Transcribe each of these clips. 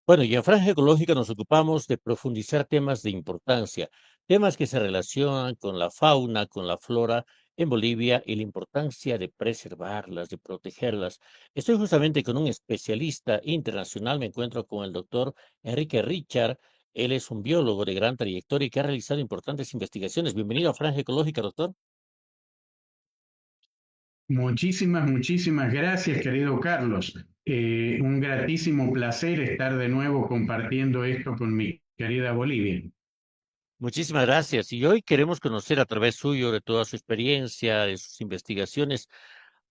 Bueno, y en Franja Ecológica nos ocupamos de profundizar temas de importancia, temas que se relacionan con la fauna, con la flora en Bolivia y la importancia de preservarlas, de protegerlas. Estoy justamente con un especialista internacional, me encuentro con el doctor Enrique Richard. Él es un biólogo de gran trayectoria y que ha realizado importantes investigaciones. Bienvenido a Franja Ecológica, doctor. Muchísimas gracias, querido Carlos. Un gratísimo placer estar de nuevo compartiendo esto con mi querida Bolivia. Muchísimas gracias. Y hoy queremos conocer a través suyo, de toda su experiencia, de sus investigaciones,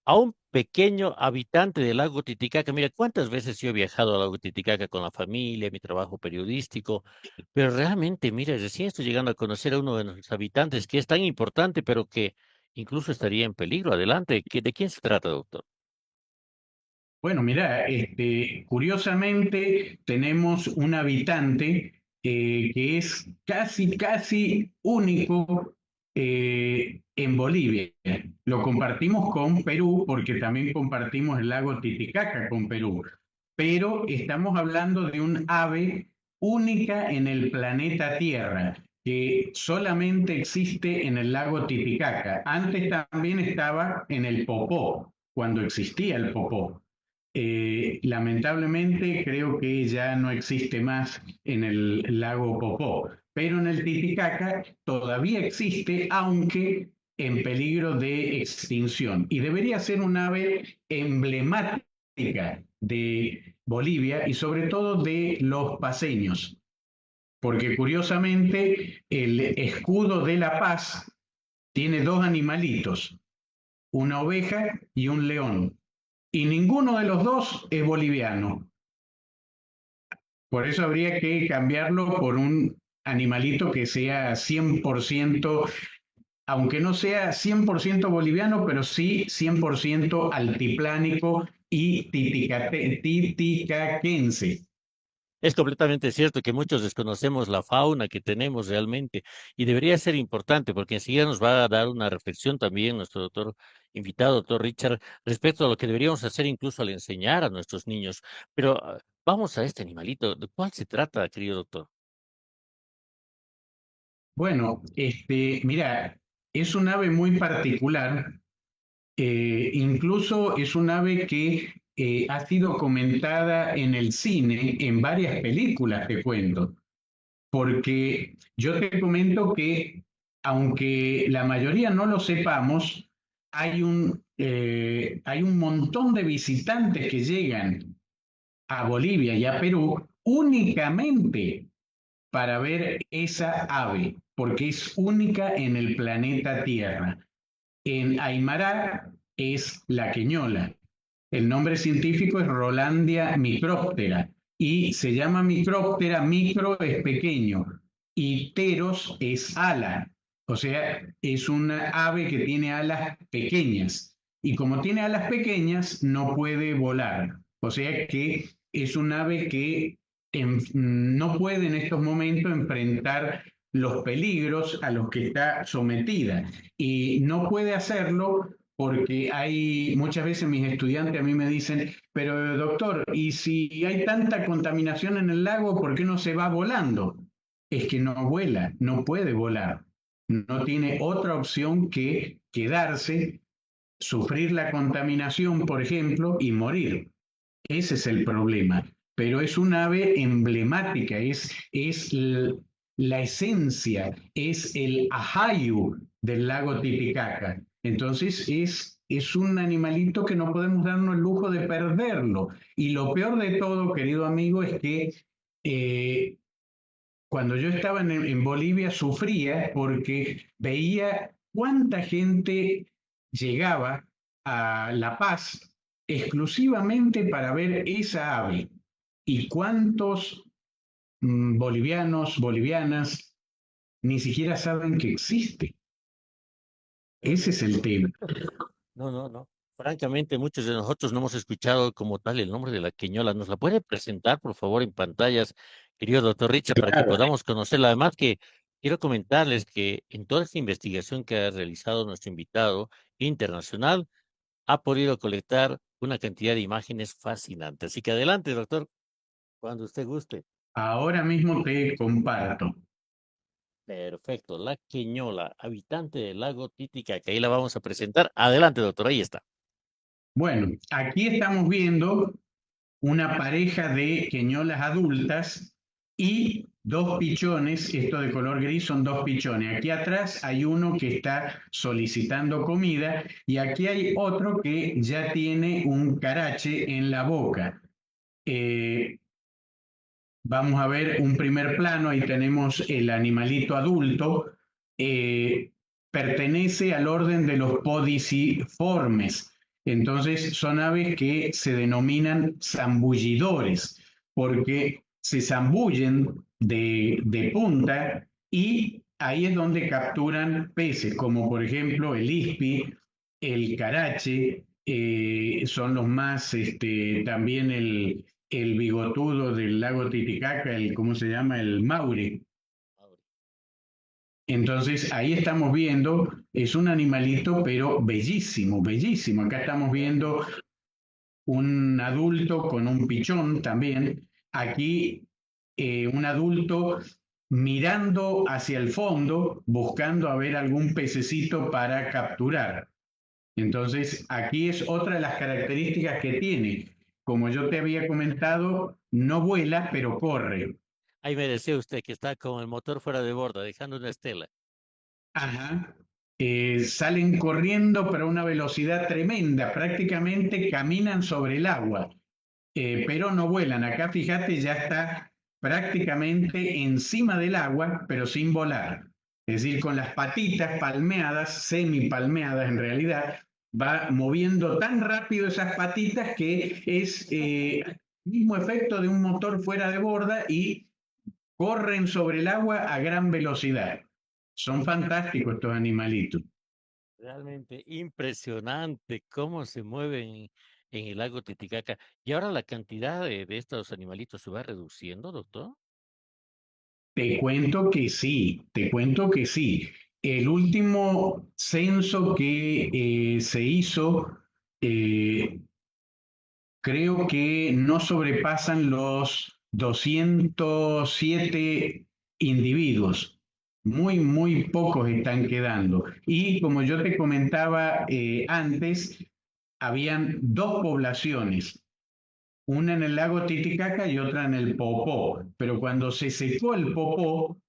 a un pequeño habitante del lago Titicaca. Mira, cuántas veces yo he viajado al lago Titicaca con la familia, mi trabajo periodístico, pero realmente, mira, recién estoy llegando a conocer a uno de nuestros habitantes que es tan importante, pero que incluso estaría en peligro. Adelante, ¿de quién se trata, doctor? Bueno, mira, curiosamente tenemos un habitante que es casi único en Bolivia. Lo compartimos con Perú porque también compartimos el lago Titicaca con Perú, pero estamos hablando de un ave única en el planeta Tierra, que solamente existe en el lago Titicaca. Antes también estaba en el Popó, cuando existía el Popó. Lamentablemente creo que ya no existe más en el lago Popó, pero en el Titicaca todavía existe, aunque en peligro de extinción. Y debería ser un ave emblemática de Bolivia y sobre todo de los paseños, porque curiosamente el escudo de la paz tiene dos animalitos, una oveja y un león, y ninguno de los dos es boliviano. Por eso habría que cambiarlo por un animalito que sea 100%, aunque no sea 100% boliviano, pero sí 100% altiplánico y titicaquense. Es completamente cierto que muchos desconocemos la fauna que tenemos realmente y debería ser importante porque enseguida nos va a dar una reflexión también nuestro doctor invitado, doctor Richard, respecto a lo que deberíamos hacer incluso al enseñar a nuestros niños. Pero vamos a este animalito. ¿De cuál se trata, querido doctor? Bueno, mira, es un ave muy particular. Incluso es un ave que ha sido comentada en el cine, en varias películas, te cuento, porque yo te comento que, aunque la mayoría no lo sepamos, hay un montón de visitantes que llegan a Bolivia y a Perú únicamente para ver esa ave, porque es única en el planeta Tierra. En Aymara es la queñola. El nombre científico es Rolandia micróptera y se llama micróptera, micro es pequeño y teros es ala, o sea, es una ave que tiene alas pequeñas y como tiene alas pequeñas no puede volar, o sea que es un ave que no puede en estos momentos enfrentar los peligros a los que está sometida y no puede hacerlo porque hay muchas veces mis estudiantes a mí me dicen, pero doctor, ¿y si hay tanta contaminación en el lago, por qué no se va volando? Es que no vuela, no puede volar, no tiene otra opción que quedarse, sufrir la contaminación, por ejemplo, y morir. Ese es el problema. Pero es un ave emblemática, es la esencia, es el ajayu del lago Titicaca. Entonces es un animalito que no podemos darnos el lujo de perderlo. Y lo peor de todo, querido amigo, es que eh, cuando yo estaba en Bolivia sufría porque veía cuánta gente llegaba a La Paz exclusivamente para ver esa ave y cuántos bolivianos, bolivianas ni siquiera saben que existe. Ese es el tema. No, no, no. Francamente, muchos de nosotros no hemos escuchado como tal el nombre de la queñola. ¿Nos la puede presentar, por favor, en pantallas, querido doctor Richard, para que Claro. podamos conocerla? Además que quiero comentarles que en toda esta investigación que ha realizado nuestro invitado internacional, ha podido colectar una cantidad de imágenes fascinantes. Así que adelante, doctor. Cuando usted guste. Ahora mismo te comparto. Perfecto. La queñola, habitante del lago Titicaca. Ahí la vamos a presentar. Adelante, doctor. Ahí está. Bueno, aquí estamos viendo una pareja de queñolas adultas y dos pichones, esto de color gris son dos pichones. Aquí atrás hay uno que está solicitando comida y aquí hay otro que ya tiene un carache en la boca. Eh, Vamos a ver un primer plano, ahí tenemos el animalito adulto, eh, pertenece al orden de los podiciformes. Entonces son aves que se denominan zambullidores, porque se zambullen de punta y ahí es donde capturan peces, como por ejemplo el ispi, el carache, son los más, también el bigotudo del lago Titicaca, el, ¿cómo se llama? El Maure. Entonces ahí estamos viendo, es un animalito, pero bellísimo, bellísimo. Acá estamos viendo un adulto con un pichón también. Aquí un adulto mirando hacia el fondo, buscando a ver algún pececito para capturar. Entonces, aquí es otra de las características que tiene. Como yo te había comentado, no vuela, pero corre. Ahí me decía usted que está con el motor fuera de borda, dejando una estela. Ajá. Salen corriendo, pero a una velocidad tremenda. Prácticamente caminan sobre el agua, pero no vuelan. Acá, fíjate, ya está prácticamente encima del agua, pero sin volar. Es decir, con las patitas palmeadas, semipalmeadas en realidad, va moviendo tan rápido esas patitas que es el mismo efecto de un motor fuera de borda y corren sobre el agua a gran velocidad. Son fantásticos estos animalitos. Realmente impresionante cómo se mueven en el lago Titicaca. Y ahora la cantidad de estos animalitos se va reduciendo, doctor. Te cuento que sí, te cuento que sí. El último censo que se hizo, eh, creo que no sobrepasan los 207 individuos. Muy, muy pocos están quedando. Y como yo te comentaba antes, habían dos poblaciones, una en el lago Titicaca y otra en el Popó. Pero cuando se secó el Popó,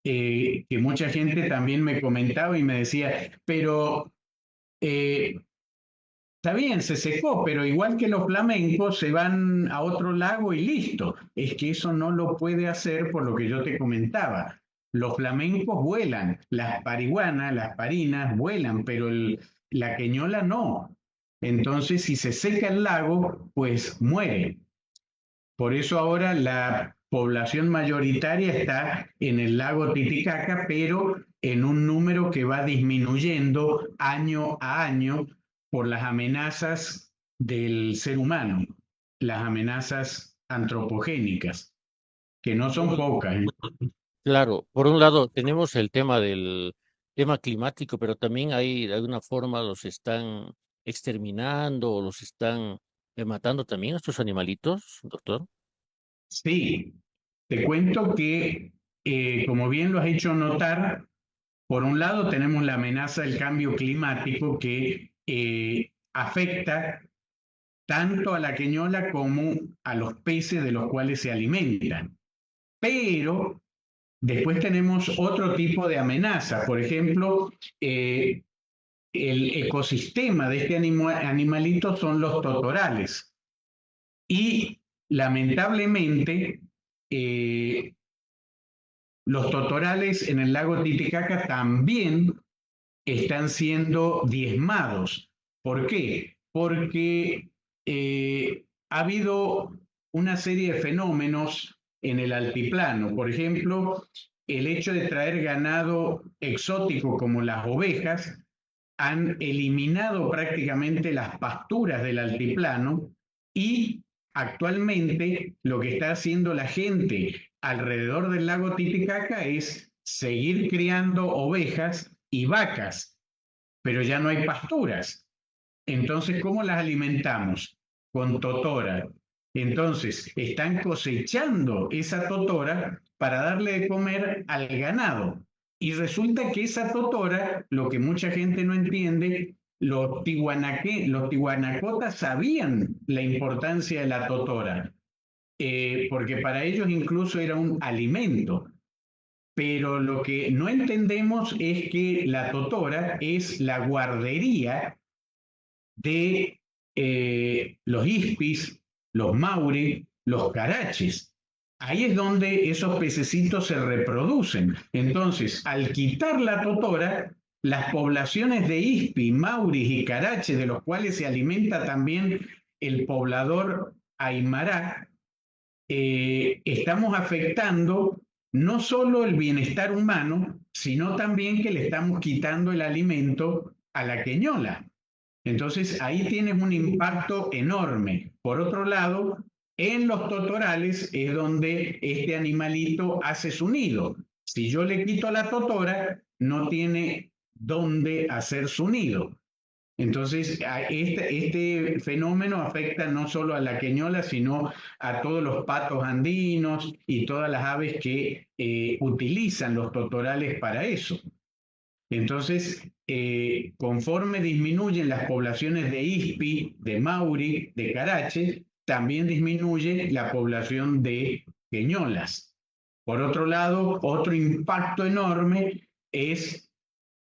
que mucha gente también me comentaba y me decía, pero eh, está bien, se secó, pero igual que los flamencos se van a otro lago y listo. Es que eso no lo puede hacer por lo que yo te comentaba. Los flamencos vuelan, las pariguanas, las parinas vuelan, pero la queñola no. Entonces, si se seca el lago, pues muere. Por eso ahora la población mayoritaria está en el lago Titicaca, pero en un número que va disminuyendo año a año por las amenazas del ser humano, las amenazas antropogénicas, que no son pocas, ¿eh? Claro, por un lado tenemos el tema del tema climático, pero también hay de alguna forma los están exterminando o los están matando también a estos animalitos, doctor. Sí, te cuento que, como bien lo has hecho notar, por un lado tenemos la amenaza del cambio climático que afecta tanto a la queñola como a los peces de los cuales se alimentan. Pero después tenemos otro tipo de amenaza, por ejemplo, el ecosistema de este animalito son los totorales. Y lamentablemente, eh, los totorales en el lago Titicaca también están siendo diezmados. ¿Por qué? Porque ha habido una serie de fenómenos en el altiplano. Por ejemplo, el hecho de traer ganado exótico como las ovejas han eliminado prácticamente las pasturas del altiplano y actualmente lo que está haciendo la gente alrededor del lago Titicaca es seguir criando ovejas y vacas, pero ya no hay pasturas. Entonces, ¿cómo las alimentamos? Con totora. Entonces, están cosechando esa totora para darle de comer al ganado. Y resulta que esa totora, lo que mucha gente no entiende, los tihuanacotas sabían la importancia de la totora, porque para ellos incluso era un alimento. Pero lo que no entendemos es que la totora es la guardería de los ispis, los mauri, los caraches. Ahí es donde esos pececitos se reproducen. Entonces, al quitar la totora, las poblaciones de ispi, mauris y caraches, de los cuales se alimenta también el poblador aymara, estamos afectando no solo el bienestar humano, sino también que le estamos quitando el alimento a la queñola. Entonces ahí tienes un impacto enorme. Por otro lado, en los totorales es donde este animalito hace su nido. Si yo le quito la totora, no tiene dónde hacer su nido. Entonces, este fenómeno afecta no solo a la queñola, sino a todos los patos andinos y todas las aves que utilizan los totorales para eso. Entonces, conforme disminuyen las poblaciones de ispi, de mauri, de carache, también disminuye la población de queñolas. Por otro lado, otro impacto enorme es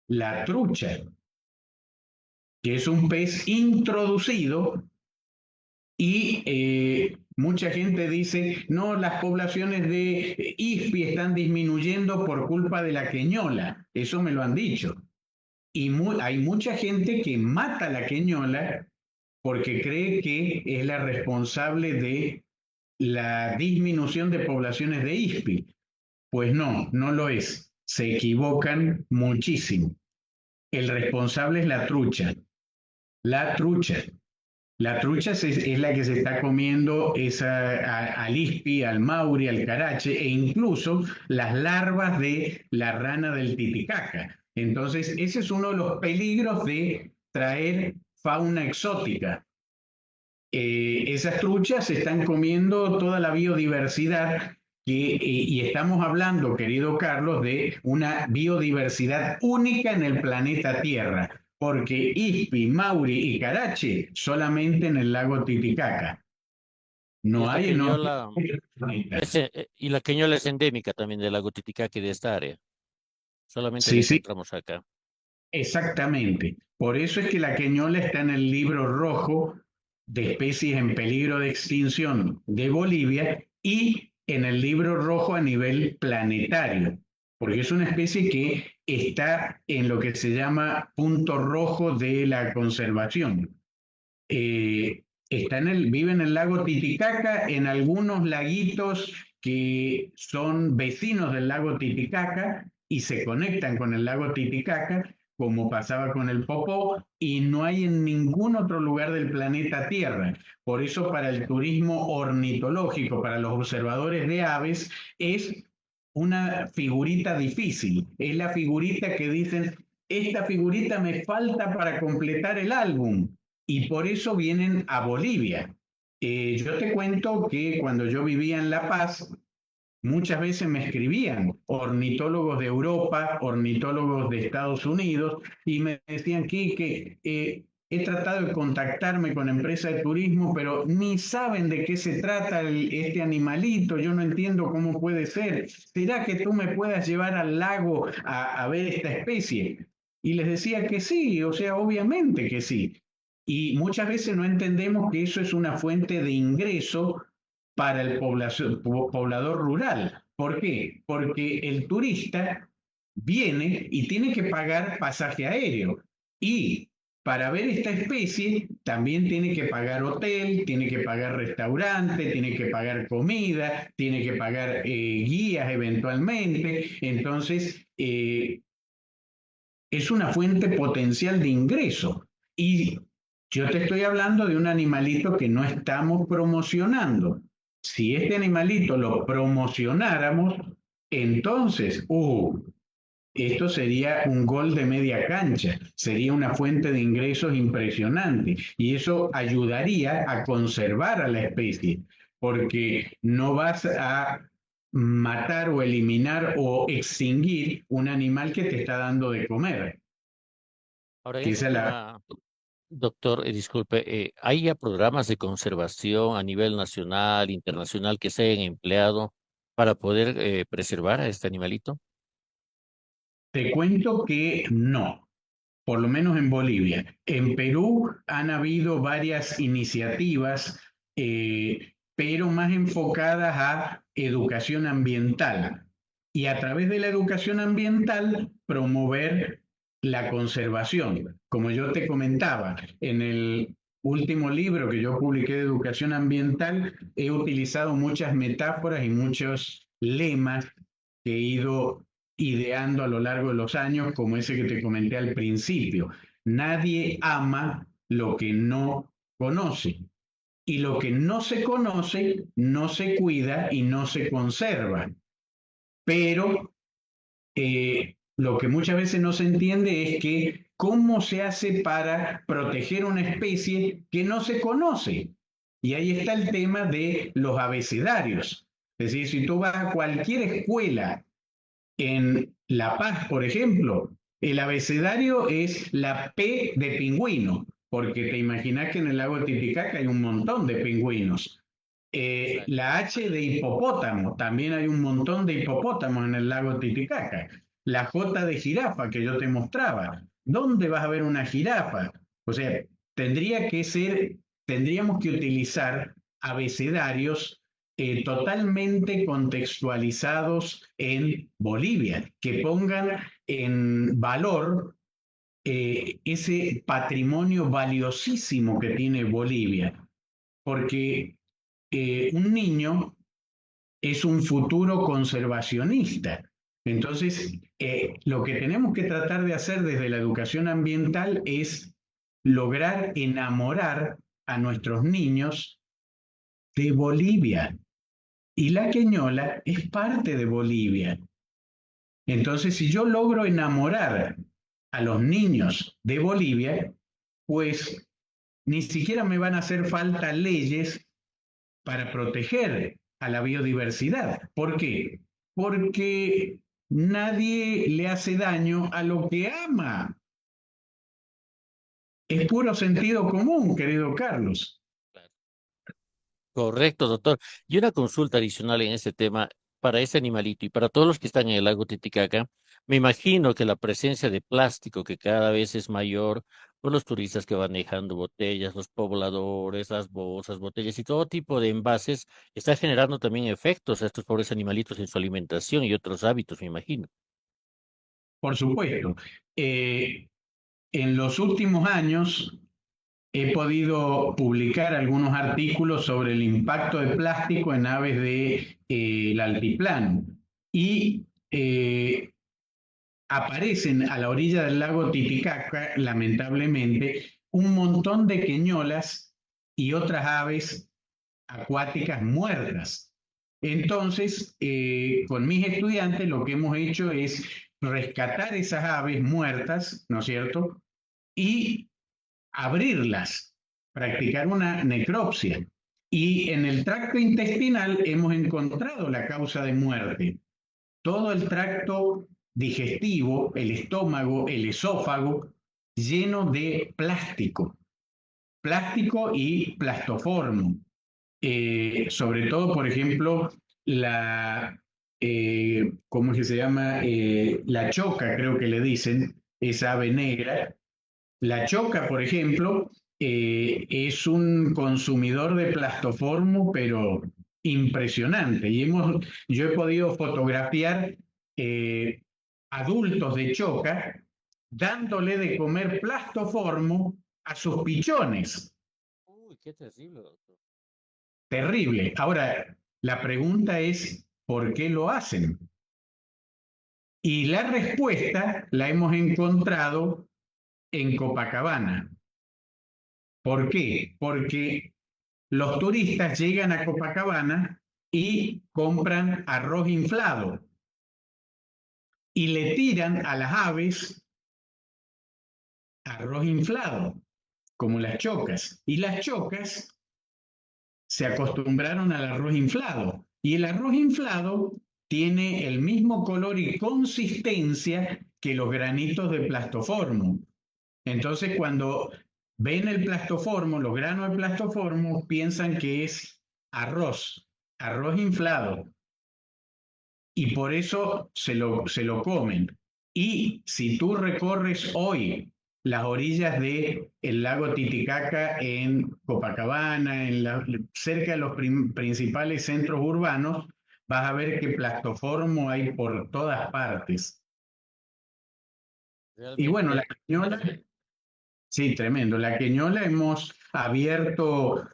la trucha, que es un pez introducido y mucha gente dice, no, las poblaciones de ispi están disminuyendo por culpa de la queñola. Eso me lo han dicho. Y hay mucha gente que mata a la queñola porque cree que es la responsable de la disminución de poblaciones de ispi. Pues no, no lo es. Se equivocan muchísimo. El responsable es la trucha. La trucha. La trucha es la que se está comiendo al ispi, al mauri, al carache e incluso las larvas de la rana del titicaca. Entonces, ese es uno de los peligros de traer fauna exótica. Esas truchas se están comiendo toda la biodiversidad y estamos hablando, querido Carlos, de una biodiversidad única en el planeta Tierra, porque Ispi, Mauri y Carache solamente en el lago Titicaca. Y No esta hay en otro queñola, planeta. y la queñola es endémica también del lago Titicaca y de esta área. Solamente la Sí, sí, encontramos acá. exactamente. Por eso es que la queñola está en el libro rojo de especies en peligro de extinción de Bolivia y en el libro rojo a nivel planetario, porque es una especie que está en lo que se llama punto rojo de la conservación. Vive en el lago Titicaca, en algunos laguitos que son vecinos del lago Titicaca y se conectan con el lago Titicaca, como pasaba con el Popó, y no hay en ningún otro lugar del planeta Tierra. Por eso para el turismo ornitológico, para los observadores de aves, es una figurita difícil. Es la figurita que dicen, esta figurita me falta para completar el álbum y por eso vienen a Bolivia. Yo te cuento que cuando yo vivía en La Paz, muchas veces me escribían ornitólogos de Europa, ornitólogos de Estados Unidos, y me decían que he tratado de contactarme con empresas de turismo, pero ni saben de qué se trata este animalito, yo no entiendo cómo puede ser. ¿Será que tú me puedas llevar al lago a ver esta especie? Y les decía que sí, o sea, obviamente que sí. Y muchas veces no entendemos que eso es una fuente de ingreso para el poblador rural. ¿Por qué? Porque el turista viene y tiene que pagar pasaje aéreo y para ver esta especie también tiene que pagar hotel, tiene que pagar restaurante, tiene que pagar comida, tiene que pagar guías eventualmente. Entonces, es una fuente potencial de ingreso. Y yo te estoy hablando de un animalito que no estamos promocionando. Si este animalito lo promocionáramos, entonces, esto sería un gol de media cancha, sería una fuente de ingresos impresionante y eso ayudaría a conservar a la especie, porque no vas a matar o eliminar o extinguir un animal que te está dando de comer, Ahora, en que ese esa es la. tema, doctor, disculpe, ¿hay ya programas de conservación a nivel nacional, internacional que se hayan empleado para poder preservar a este animalito? Te cuento que no, por lo menos en Bolivia. En Perú han habido varias iniciativas, pero más enfocadas a educación ambiental. Y a través de la educación ambiental, promover la conservación. Como yo te comentaba, en el último libro que yo publiqué de educación ambiental, he utilizado muchas metáforas y muchos lemas que he ido ideando a lo largo de los años, como ese que te comenté al principio. Nadie ama lo que no conoce y lo que no se conoce no se cuida y no se conserva. Pero lo que muchas veces no se entiende es que cómo se hace para proteger una especie que no se conoce. Y ahí está el tema de los abecedarios. Es decir, si tú vas a cualquier escuela en La Paz, por ejemplo, el abecedario es la P de pingüino, porque te imaginas que en el lago Titicaca hay un montón de pingüinos. Exacto. La H de hipopótamo, también hay un montón de hipopótamos en el lago Titicaca. La J de jirafa que yo te mostraba. ¿Dónde vas a ver una jirafa? O sea, tendríamos que utilizar abecedarios totalmente contextualizados en Bolivia, que pongan en valor ese patrimonio valiosísimo que tiene Bolivia, porque un niño es un futuro conservacionista. Entonces, lo que tenemos que tratar de hacer desde la educación ambiental es lograr enamorar a nuestros niños de Bolivia. Y la queñola es parte de Bolivia. Entonces, si yo logro enamorar a los niños de Bolivia, pues ni siquiera me van a hacer falta leyes para proteger a la biodiversidad. ¿Por qué? Porque nadie le hace daño a lo que ama. Es puro sentido común, querido Carlos. Correcto, doctor. Y una consulta adicional en este tema para ese animalito y para todos los que están en el lago Titicaca. Me imagino que la presencia de plástico que cada vez es mayor por los turistas que van dejando botellas, los pobladores, las bolsas, botellas y todo tipo de envases está generando también efectos a estos pobres animalitos en su alimentación y otros hábitos, me imagino. Por supuesto. Eh, en los últimos años he podido publicar algunos artículos sobre el impacto de plástico en aves de, el altiplano y aparecen a la orilla del lago Titicaca, lamentablemente, un montón de queñolas y otras aves acuáticas muertas. Entonces, con mis estudiantes lo que hemos hecho es rescatar esas aves muertas, ¿no es cierto? Y abrirlas, practicar una necropsia. Y en el tracto intestinal hemos encontrado la causa de muerte. Todo el tracto digestivo, el estómago, el esófago, lleno de plástico, plástico y plastoformo. Sobre todo, por ejemplo, ¿cómo es que se llama? La choca, creo que le dicen, esa ave negra, la choca, por ejemplo, es un consumidor de plastoformo, pero impresionante. Yo he podido fotografiar eh, adultos de choca dándole de comer plastoformo a sus pichones. Uy, qué terrible, doctor. Terrible. Ahora, la pregunta es, ¿por qué lo hacen? Y la respuesta la hemos encontrado en Copacabana. ¿Por qué? Porque los turistas llegan a Copacabana y compran arroz inflado. y le tiran a las aves arroz inflado, como las chocas. Y las chocas se acostumbraron al arroz inflado. Y el arroz inflado tiene el mismo color y consistencia que los granitos de plastoformo. Entonces, cuando ven el plastoformo, los granos de plastoformo, piensan que es arroz, arroz inflado, y por eso se lo comen. Y si tú recorres hoy las orillas del lago Titicaca en Copacabana, cerca de los principales centros urbanos, vas a ver que plastoformo hay por todas partes. Y bueno, la Realmente, queñola, sí, tremendo. La queñola hemos abierto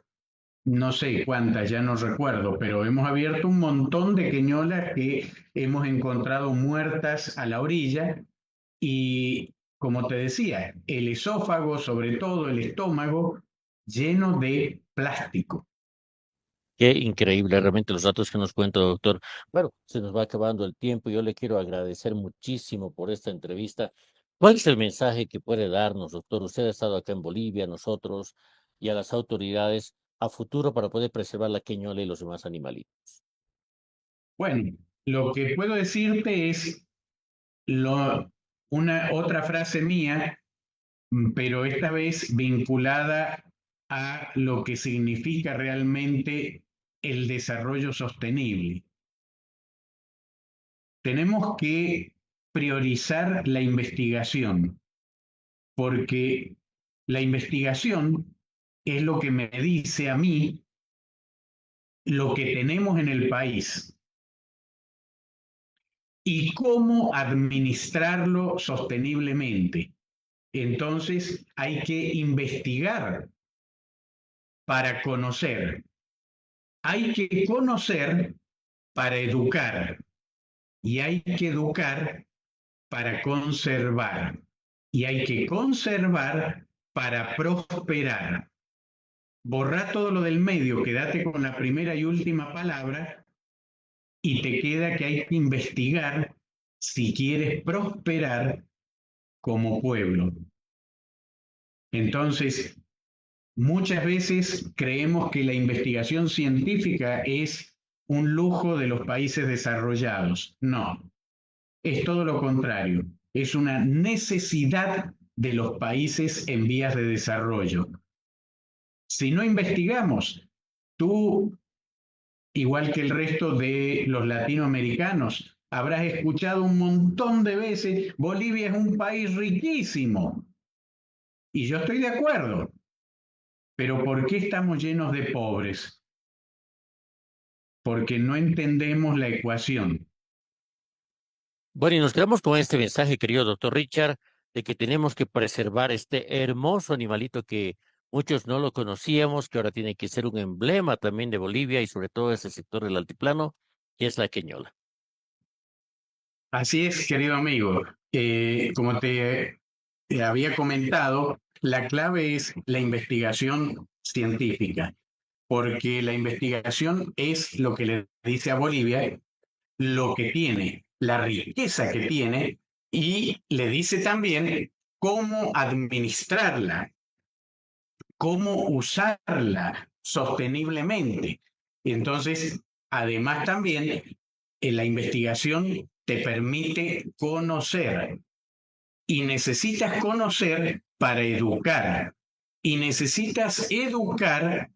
no sé cuántas, ya no recuerdo, pero hemos abierto un montón de queñolas que hemos encontrado muertas a la orilla y, como te decía, el esófago, sobre todo el estómago, lleno de plástico. qué increíble realmente los datos que nos cuenta, doctor. Bueno, se nos va acabando el tiempo. Yo le quiero agradecer muchísimo por esta entrevista. ¿Cuál es el mensaje que puede darnos, doctor? Usted ha estado acá en Bolivia, nosotros y a las autoridades a futuro para poder preservar la queñola y los demás animalitos. Bueno, lo que puedo decirte es una otra frase mía, pero esta vez vinculada a lo que significa realmente el desarrollo sostenible. Tenemos que priorizar la investigación, porque la investigación es lo que me dice a mí lo que tenemos en el país y cómo administrarlo sosteniblemente. Entonces hay que investigar para conocer. Hay que conocer para educar y hay que educar para conservar y hay que conservar para prosperar. Borra todo lo del medio, quédate con la primera y última palabra y te queda que hay que investigar si quieres prosperar como pueblo. Entonces, muchas veces creemos que la investigación científica es un lujo de los países desarrollados. No, es todo lo contrario. Es una necesidad de los países en vías de desarrollo. Si no investigamos, tú, igual que el resto de los latinoamericanos, habrás escuchado un montón de veces, Bolivia es un país riquísimo. Y yo estoy de acuerdo, pero ¿por qué estamos llenos de pobres? Porque no entendemos la ecuación. Bueno, y nos quedamos con este mensaje, querido doctor Richard, de que tenemos que preservar este hermoso animalito que muchos no lo conocíamos, que ahora tiene que ser un emblema también de Bolivia y sobre todo ese sector del altiplano, que es la queñola. Así es, querido amigo. Como te había comentado, la clave es la investigación científica, porque la investigación es lo que le dice a Bolivia lo que tiene, la riqueza que tiene, y le dice también cómo administrarla, cómo usarla sosteniblemente. Entonces, además también, la investigación te permite conocer y necesitas conocer para educar y necesitas educar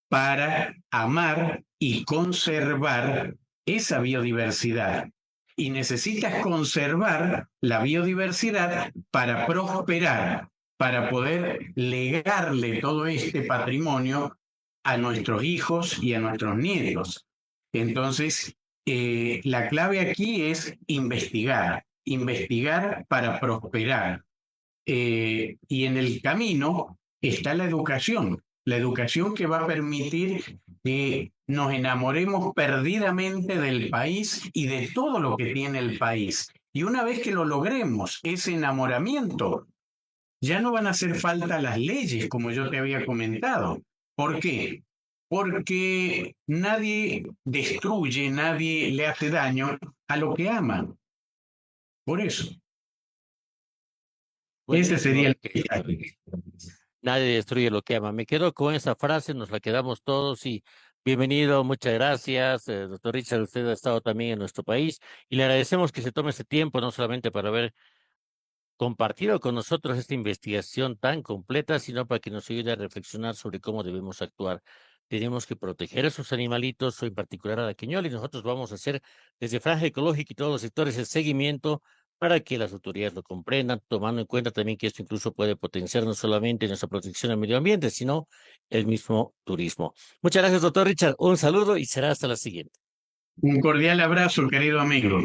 para amar y conservar esa biodiversidad. Y necesitas conservar la biodiversidad para prosperar, para poder legarle todo este patrimonio a nuestros hijos y a nuestros nietos. Entonces, la clave aquí es investigar, investigar para prosperar. Y en el camino está la educación que va a permitir que nos enamoremos perdidamente del país y de todo lo que tiene el país. Y una vez que lo logremos, ese enamoramiento, ya no van a hacer falta las leyes, como yo te había comentado. ¿Por qué? Porque nadie destruye, nadie le hace daño a lo que ama. Por eso, ese sería Buenísimo. el mensaje. Nadie destruye lo que ama. Me quedo con esa frase, nos la quedamos todos y bienvenido, muchas gracias. Doctor Richard, usted ha estado también en nuestro país y le agradecemos que se tome ese tiempo, no solamente para haber compartido con nosotros esta investigación tan completa, sino para que nos ayude a reflexionar sobre cómo debemos actuar. Tenemos que proteger a esos animalitos, en particular a la queñuela, y nosotros vamos a hacer desde Franja Ecológica y todos los sectores el seguimiento para que las autoridades lo comprendan, tomando en cuenta también que esto incluso puede potenciar no solamente nuestra protección al medio ambiente, sino el mismo turismo. Muchas gracias, doctor Richard. Un saludo y será hasta la siguiente. Un cordial abrazo, querido amigo.